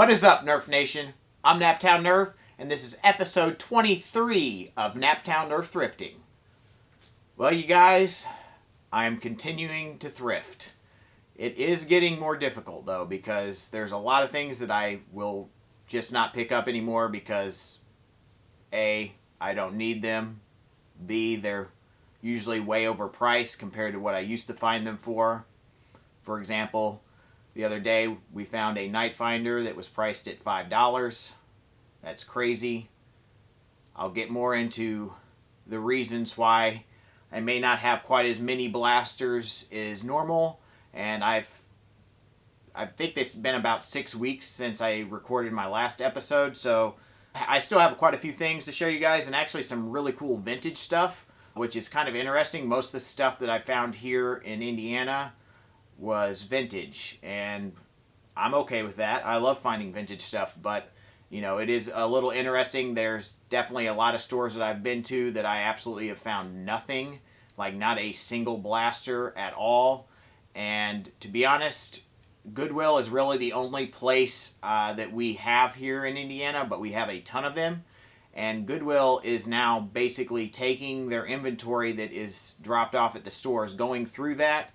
What is up, Nerf Nation? I'm NAPTOWN NERF, and this is episode 23 of NAPTOWN NERF Thrifting. Well, you guys, I am continuing to thrift. It is getting more difficult, though, because there's a lot of things that I will just not pick up anymore because A, I don't need them. B, they're usually way overpriced compared to what I used to find them for. For example, the other day we found a night finder that was priced at $5. That's crazy. I'll get more into the reasons why I may not have quite as many blasters as normal, and I think it's been about 6 weeks since I recorded my last episode, so I still have quite a few things to show you guys, and actually some really cool vintage stuff, which is kind of interesting. Most of the stuff that I found here in Indiana was vintage, and I'm okay with that. I love finding vintage stuff, but you know, it is a little interesting. There's definitely a lot of stores that I've been to that I absolutely have found nothing, like not a single blaster at all. And to be honest, Goodwill is really the only place that we have here in Indiana, but we have a ton of them. And Goodwill is now basically taking their inventory that is dropped off at the stores, going through that,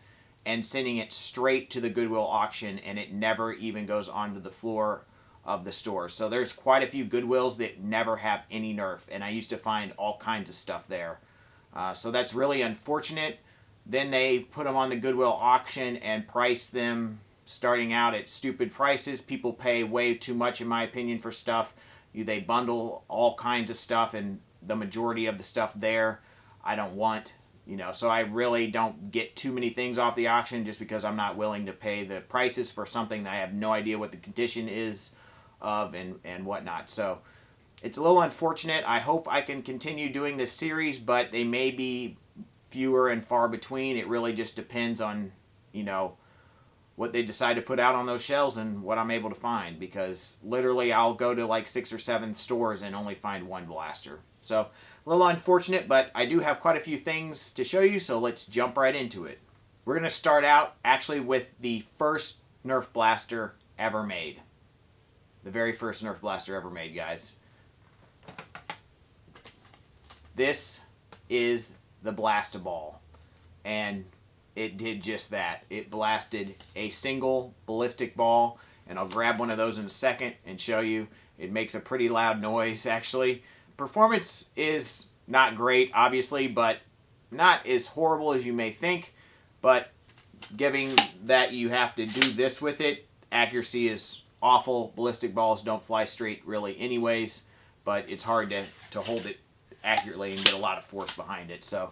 and sending it straight to the Goodwill auction, and it never even goes onto the floor of the store. So there's quite a few Goodwills that never have any Nerf, and I used to find all kinds of stuff there. So that's really unfortunate. Then they put them on the Goodwill auction and price them starting out at stupid prices. People pay way too much, in my opinion, for stuff. They bundle all kinds of stuff, and the majority of the stuff there I don't want. You know, so I really don't get too many things off the auction just because I'm not willing to pay the prices for something that I have no idea what the condition is of and whatnot. So it's a little unfortunate. I hope I can continue doing this series, but they may be fewer and far between. It really just depends on, you know, what they decide to put out on those shelves and what I'm able to find, because literally I'll go to like 6 or 7 stores and only find one blaster. So a little unfortunate, but I do have quite a few things to show you, so let's jump right into it. We're going to start out actually with the first Nerf blaster ever made. The very first Nerf blaster ever made, guys. This is the Blast-A-Ball, and it did just that. It blasted a single ballistic ball, and I'll grab one of those in a second and show you. It makes a pretty loud noise, actually. Performance is not great, obviously, but not as horrible as you may think. But given that you have to do this with it, accuracy is awful. Ballistic balls don't fly straight really anyways, but it's hard to hold it accurately and get a lot of force behind it. So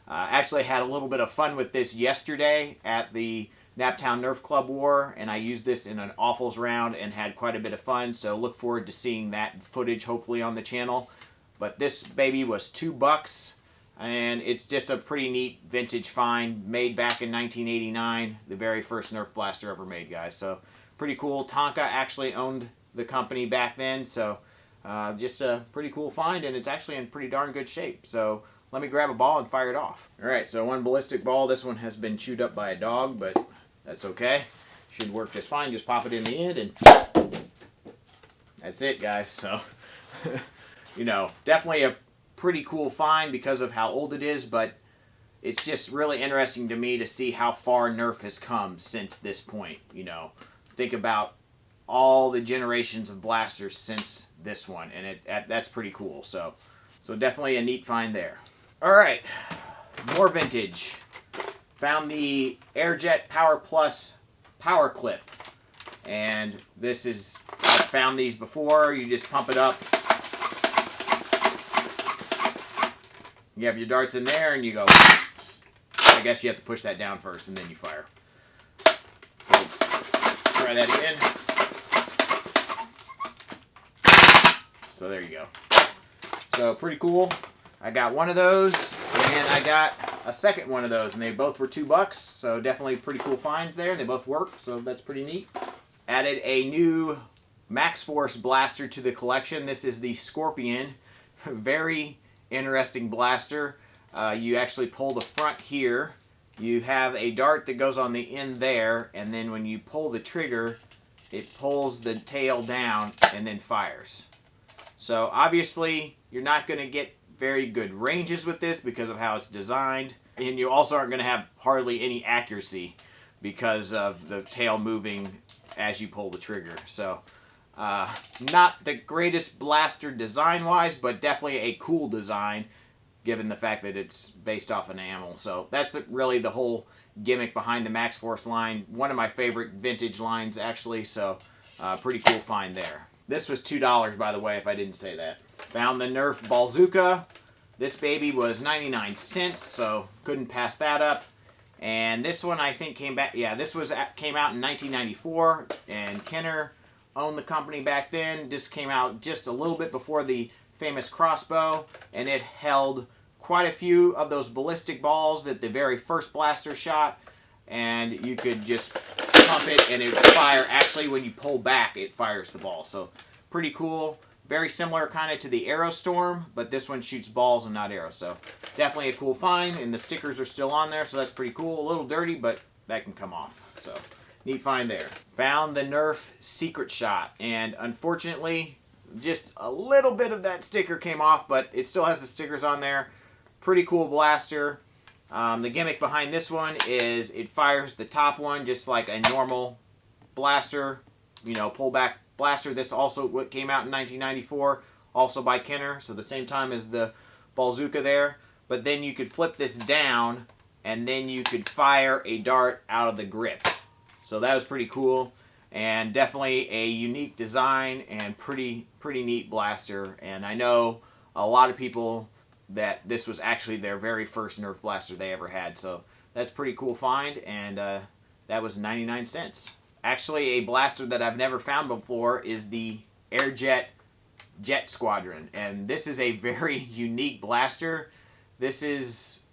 actually had a little bit of fun with this yesterday at the NAPTOWN Nerf Club War, and I used this in an Awfuls round and had quite a bit of fun, so look forward to seeing that footage hopefully on the channel. But this baby was $2, and it's just a pretty neat vintage find, made back in 1989, the very first Nerf blaster ever made, guys. So pretty cool. Tonka actually owned the company back then, so just a pretty cool find, and it's actually in pretty darn good shape. So let me grab a ball and fire it off. Alright, so one ballistic ball. This one has been chewed up by a dog, but that's okay. Should work just fine. Just pop it in the end, and that's it, guys. So you know, definitely a pretty cool find because of how old it is, but it's just really interesting to me to see how far Nerf has come since this point. You know, think about all the generations of blasters since this one, and that's pretty cool. So definitely a neat find there. All right, more vintage. Found the Airjet Power Plus power clip, and this is, I've found these before. You just pump it up. You have your darts in there, and you go. I guess you have to push that down first, and then you fire. So, try that again. So there you go. So pretty cool. I got one of those, and I got a second one of those, and they both were $2. So definitely pretty cool finds there. They both work, so that's pretty neat. Added a new Max Force blaster to the collection. This is the Scorpion. Very interesting blaster. You actually pull the front here. You have a dart that goes on the end there, and then when you pull the trigger, it pulls the tail down and then fires. So obviously you're not going to get very good ranges with this because of how it's designed, and you also aren't going to have hardly any accuracy because of the tail moving as you pull the trigger. So not the greatest blaster design wise, but definitely a cool design given the fact that it's based off an animal. So that's really the whole gimmick behind the Max Force line. One of my favorite vintage lines actually, so pretty cool find there. This was $2, by the way, if I didn't say that. Found the Nerf Bazooka. This baby was 99 cents, so couldn't pass that up. And this one I think came out in 1994, and Kenner owned the company back then. This came out just a little bit before the famous crossbow, and it held quite a few of those ballistic balls that the very first blaster shot, and you could just pump it and it would fire. Actually, when you pull back, it fires the ball. So pretty cool. Very similar kind of to the Aerostorm, but this one shoots balls and not arrows. So definitely a cool find, and the stickers are still on there, so that's pretty cool. A little dirty, but that can come off. So neat find there. Found the Nerf Secret Shot, and unfortunately just a little bit of that sticker came off, but it still has the stickers on there. Pretty cool blaster. The gimmick behind this one is it fires the top one just like a normal blaster, pullback blaster. This also what came out in 1994, also by Kenner, so the same time as the Bazooka there. But then you could flip this down, and then you could fire a dart out of the grip. So that was pretty cool, and definitely a unique design and pretty neat blaster. And I know a lot of people that this was actually their very first Nerf blaster they ever had. So that's pretty cool find, and that was 99 cents. Actually, a blaster that I've never found before is the Airjet Jet Squadron, and this is a very unique blaster. It's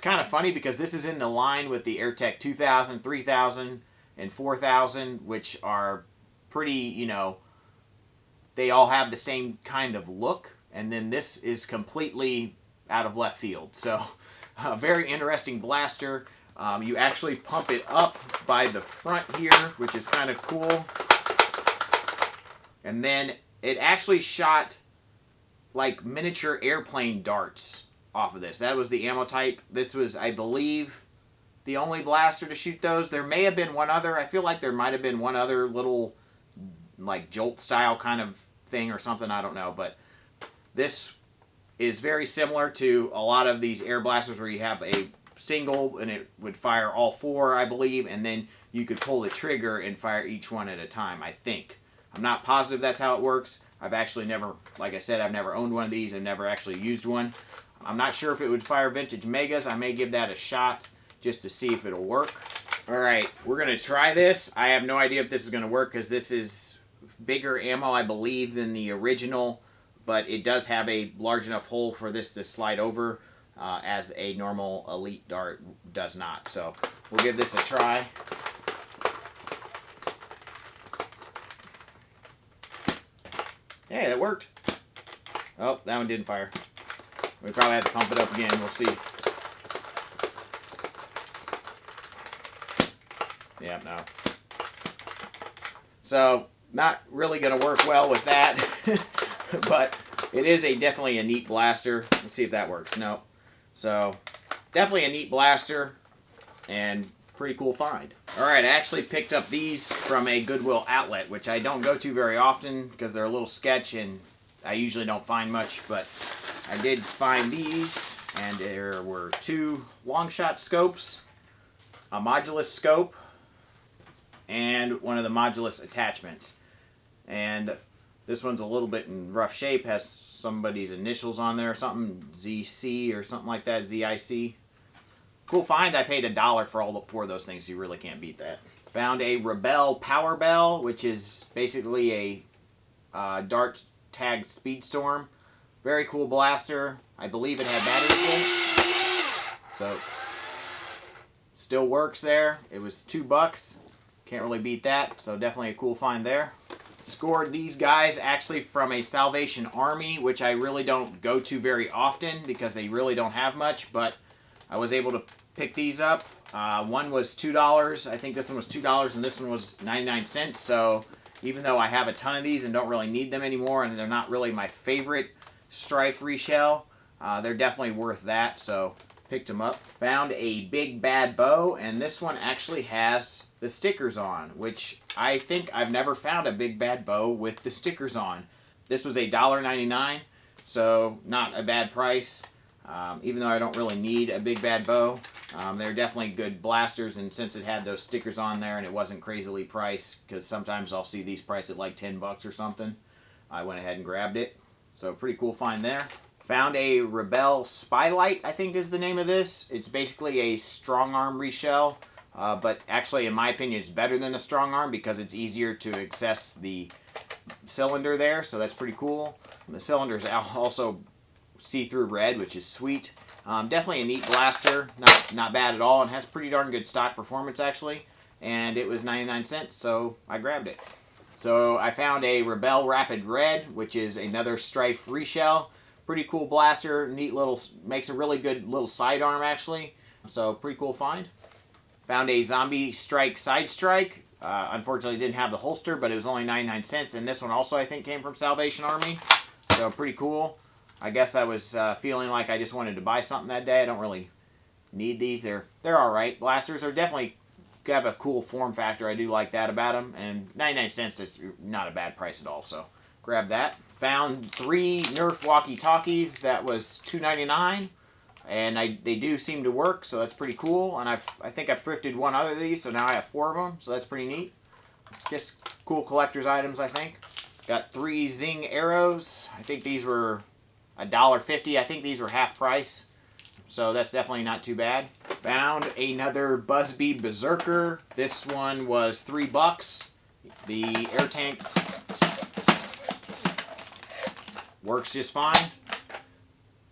kind of funny because this is in the line with the AirTech 2000, 3000, and 4000, which are pretty, they all have the same kind of look. And then this is completely out of left field. So, a very interesting blaster. You actually pump it up by the front here, which is kind of cool. And then it actually shot like miniature airplane darts off of this. That was the ammo type. This was, I believe, the only blaster to shoot those. There may have been one other. I feel like there might have been one other little like jolt style kind of thing or something. I don't know, but this is very similar to a lot of these air blasters where you have a single and it would fire all four, I believe, and then you could pull the trigger and fire each one at a time, I think. I'm not positive that's how it works. I've actually never, like I said, I've never owned one of these and never actually used one. I'm not sure if it would fire vintage Megas. I may give that a shot just to see if it'll work. Alright, we're going to try this. I have no idea if this is going to work because this is bigger ammo, I believe, than the original, but it does have a large enough hole for this to slide over, as a normal Elite dart does not. So we'll give this a try. Hey, that worked. Oh, that one didn't fire. We probably have to pump it up again. We'll see. Yeah, no. So, not really going to work well with that. But it is definitely a neat blaster. Let's see if that works. No. So, definitely a neat blaster and pretty cool find. Alright, I actually picked up these from a Goodwill outlet, which I don't go to very often because they're a little sketch and I usually don't find much, but I did find these, and there were two long shot scopes, a modulus scope, and one of the modulus attachments. And this one's a little bit in rough shape, has somebody's initials on there, something ZC or something like that, ZIC. Cool find. I paid $1 for all four of those things, so you really can't beat that. Found a Rebel Power Bell, which is basically a dart tag Speedstorm. Very cool blaster. I believe it had batteries in it. So, still works there. It was $2. Can't really beat that, so definitely a cool find there. Scored these guys actually from a Salvation Army, which I really don't go to very often because they really don't have much, but I was able to pick these up. One was $2. I think this one was $2 and this one was 99 cents, so even though I have a ton of these and don't really need them anymore, and they're not really my favorite strife reshell, they're definitely worth that, so picked them up. Found a big bad bow, and this one actually has the stickers on, which I think I've never found a big bad bow with the stickers on. This was $1.99, so not a bad price. Even though I don't really need a big bad bow, they're definitely good blasters, and since it had those stickers on there and it wasn't crazily priced, because sometimes I'll see these priced at like 10 bucks or something, I went ahead and grabbed it. So pretty cool find there. Found a Rebel Spylight, I think is the name of this. It's basically a strong arm reshell, but actually in my opinion it's better than a strong arm because it's easier to access the cylinder there, so that's pretty cool. And the cylinder is also see-through red, which is sweet. Definitely a neat blaster, not bad at all, and has pretty darn good stock performance actually. And it was 99 cents, so I grabbed it. So I found a Rebel Rapid Red, which is another strife reshell. Pretty cool blaster, neat little, makes a really good little sidearm actually. So pretty cool find. Found a Zombie Strike Side Strike. Unfortunately didn't have the holster, but it was only 99 cents. And this one also I think came from Salvation Army. So pretty cool. I guess I was feeling like I just wanted to buy something that day. I don't really need these. They're alright. Blasters are definitely have a cool form factor. I do like that about them. And 99 cents is not a bad price at all. So grab that. Found 3 Nerf walkie-talkies. That was $2.99. And they do seem to work, so that's pretty cool. And I think I've thrifted one other of these, so now I have 4 of them. So that's pretty neat. Just cool collector's items, I think. Got 3 Zing arrows. I think these were $1.50. I think these were half price. So that's definitely not too bad. Found another Busby Berserker. This one was $3. The air tank works just fine.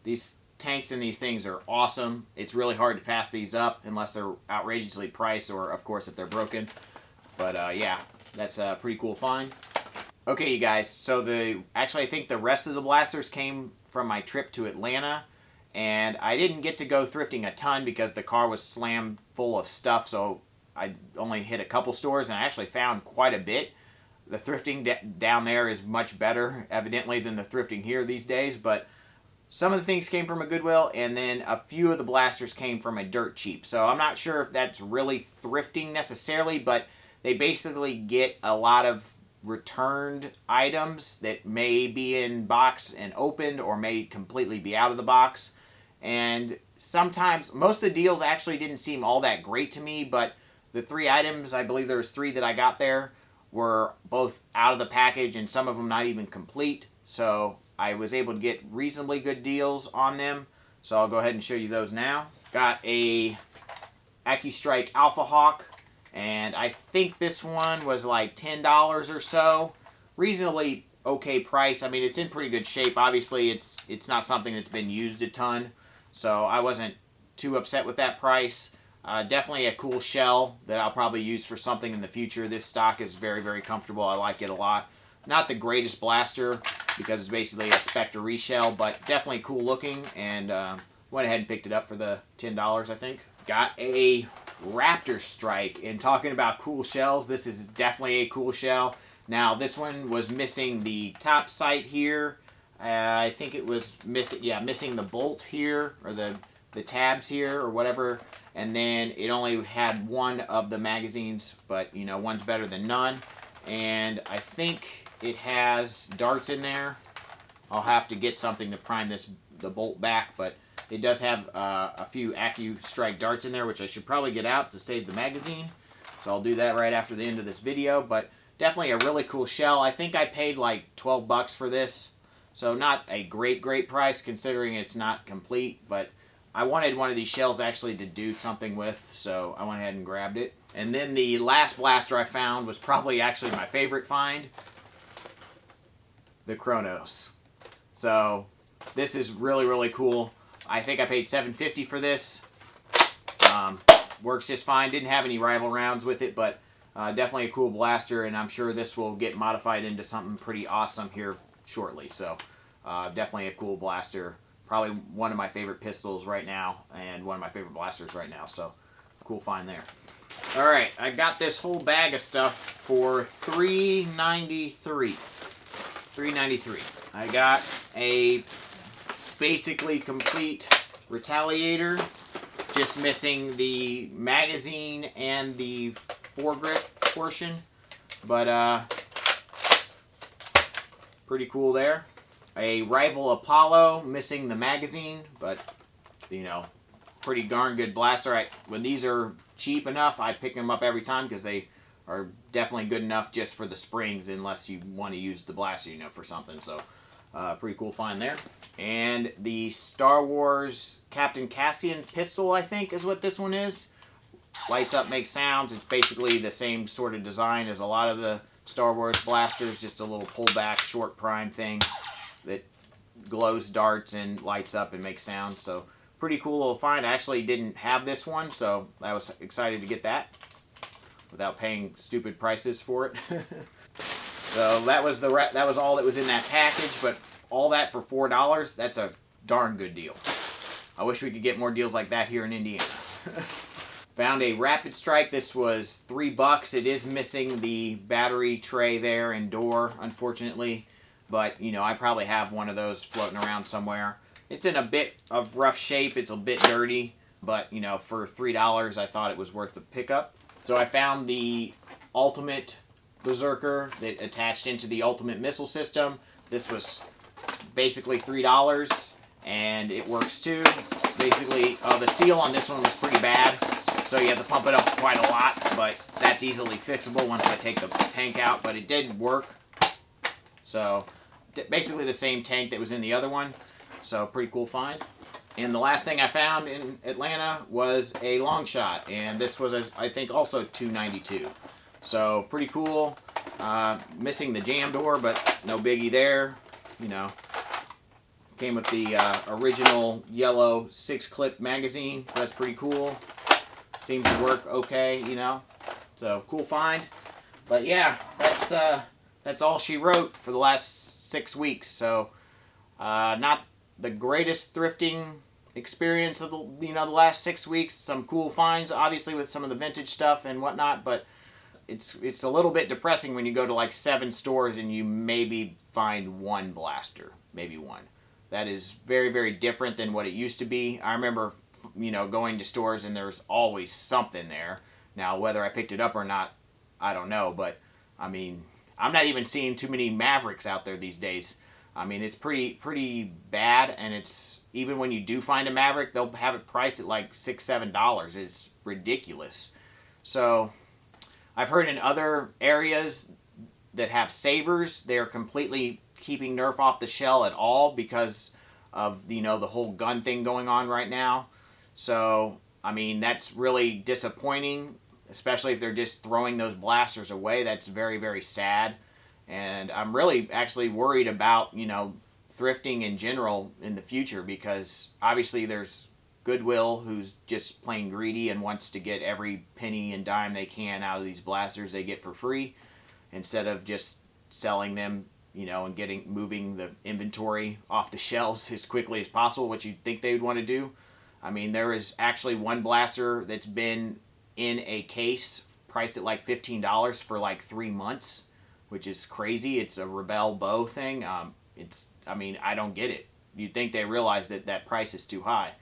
These tanks in these things are awesome. It's really hard to pass these up unless they're outrageously priced, or of course if they're broken. But yeah, that's a pretty cool find. Okay, you guys, so actually I think the rest of the blasters came from my trip to Atlanta, and I didn't get to go thrifting a ton because the car was slammed full of stuff, so I only hit a couple stores, and I actually found quite a bit. The thrifting down there is much better, evidently, than the thrifting here these days, but some of the things came from a Goodwill, and then a few of the blasters came from a Dirt Cheap. So I'm not sure if that's really thrifting necessarily, but they basically get a lot of returned items that may be in box and opened, or may completely be out of the box. And sometimes, most of the deals actually didn't seem all that great to me, but the 3 items, I believe there was 3 that I got there, were both out of the package and some of them not even complete. So I was able to get reasonably good deals on them. So I'll go ahead and show you those now. Got a AccuStrike Alpha Hawk, and I think this one was like $10 or so. Reasonably okay price. I mean, it's in pretty good shape. Obviously, it's not something that's been used a ton, so I wasn't too upset with that price. Definitely a cool shell that I'll probably use for something in the future. This stock is very, very comfortable. I like it a lot. Not the greatest blaster because it's basically a Spectre reshell, but definitely cool looking, and went ahead and picked it up for the $10, I think. Got a Raptor Strike, and talking about cool shells, this is definitely a cool shell. Now, this one was missing the top sight here. I think it was missing the bolt here, or the tabs here, or whatever. And then it only had one of the magazines, but you know, one's better than none. And I think it has darts in there. I'll have to get something to prime the bolt back, but it does have a few AccuStrike darts in there, which I should probably get out to save the magazine. So I'll do that right after the end of this video. But definitely a really cool shell. I think I paid like 12 bucks for this. So not a great price considering it's not complete, but I wanted one of these shells actually to do something with, so I went ahead and grabbed it. And then the last blaster I found was probably actually my favorite find, the Kronos. So this is really, really cool. I think I paid $7.50 for this. Works just fine. Didn't have any rival rounds with it, but definitely a cool blaster, and I'm sure this will get modified into something pretty awesome here shortly. So definitely a cool blaster. Probably one of my favorite pistols right now, and one of my favorite blasters right now. So cool find there. Alright, I got this whole bag of stuff for $3.93. $3.93. I got a basically complete retaliator, just missing the magazine and the foregrip portion, but pretty cool there. A rival Apollo, missing the magazine, but you know, pretty darn good blaster. When these are cheap enough, I pick them up every time because they are definitely good enough just for the springs, unless you want to use the blaster, you know, for something. So pretty cool find there. And the Star Wars Captain Cassian pistol, I think is what this one is. Lights up, makes sounds. It's basically the same sort of design as a lot of the Star Wars blasters, just a little pullback short prime thing that glows darts and lights up and makes sounds. So pretty cool little find. I actually didn't have this one, so I was excited to get that without paying stupid prices for it. So that was all that was in that package, but all that for $4, that's a darn good deal. I wish we could get more deals like that here in Indiana. Found a Rapid Strike. This was $3. It is missing the battery tray there and door, unfortunately. But, you know, I probably have one of those floating around somewhere. It's in a bit of rough shape. It's a bit dirty. But, you know, for $3, I thought it was worth the pickup. So I found the Ultimate Berserker that attached into the Ultimate Missile System. This was basically $3, and it works too. Basically, the seal on this one was pretty bad, so you have to pump it up quite a lot, but that's easily fixable once I take the tank out. But it did work. So basically the same tank that was in the other one. So pretty cool find. And the last thing I found in Atlanta was a long shot, and this was, I think, also $2.92. So pretty cool. Missing the jam door, but no biggie there. You know, came with the original yellow 6-clip magazine, so that's pretty cool. Seems to work okay, you know. So cool find. But yeah, that's all she wrote for the last 6 weeks. So not the greatest thrifting experience of the last 6 weeks. Some cool finds, obviously, with some of the vintage stuff and whatnot, but it's a little bit depressing when you go to like 7 stores and you maybe find one blaster, maybe one. That is very, very different than what it used to be. I remember, you know, going to stores and there's always something there. Now, whether I picked it up or not, I don't know, but I mean, I'm not even seeing too many Mavericks out there these days. I mean, it's pretty bad, and it's, even when you do find a Maverick, they'll have it priced at like $6, $7. It's ridiculous. So I've heard in other areas that have savers, they're completely keeping Nerf off the shell at all because of, you know, the whole gun thing going on right now. So, I mean, that's really disappointing, especially if they're just throwing those blasters away. That's very, very sad. And I'm really actually worried about, you know, thrifting in general in the future, because obviously there's Goodwill who's just plain greedy and wants to get every penny and dime they can out of these blasters they get for free, instead of just selling them, you know, and moving the inventory off the shelves as quickly as possible, which you'd think they would want to do. I mean, there is actually one blaster that's been in a case priced at like $15 for like 3 months, which is crazy. It's a Rebel bow thing. I mean, I don't get it. You'd think they realize that that price is too high.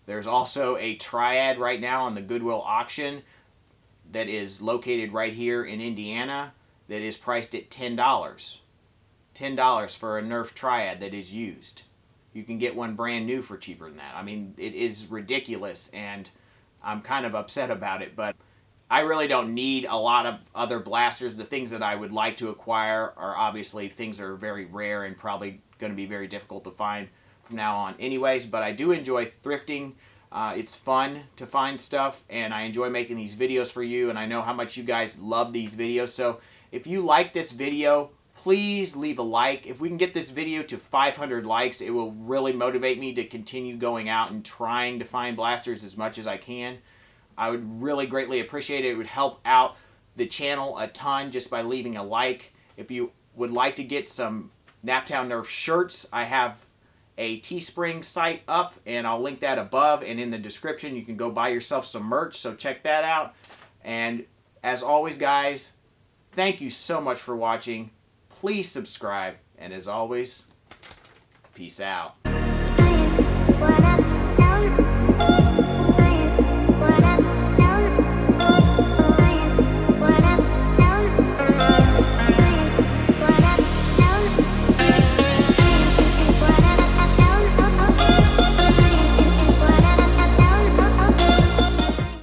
There's also a Triad right now on the Goodwill auction that is located right here in Indiana that is priced at $10. $10 for a Nerf Triad that is used. You can get one brand new for cheaper than that. I mean, it is ridiculous, and I'm kind of upset about it, but I really don't need a lot of other blasters. The things that I would like to acquire are obviously things that are very rare and probably going to be very difficult to find from now on anyways, but I do enjoy thrifting. It's fun to find stuff, and I enjoy making these videos for you, and I know how much you guys love these videos. So if you like this video, please leave a like. If we can get this video to 500 likes, it will really motivate me to continue going out and trying to find blasters as much as I can. I would really greatly appreciate it. It would help out the channel a ton just by leaving a like. If you would like to get some NAPTOWN Nerf shirts, I have a Teespring site up, and I'll link that above and in the description. You can go buy yourself some merch, so check that out. And as always, guys, Thank you so much for watching. Please subscribe, and as always, peace out.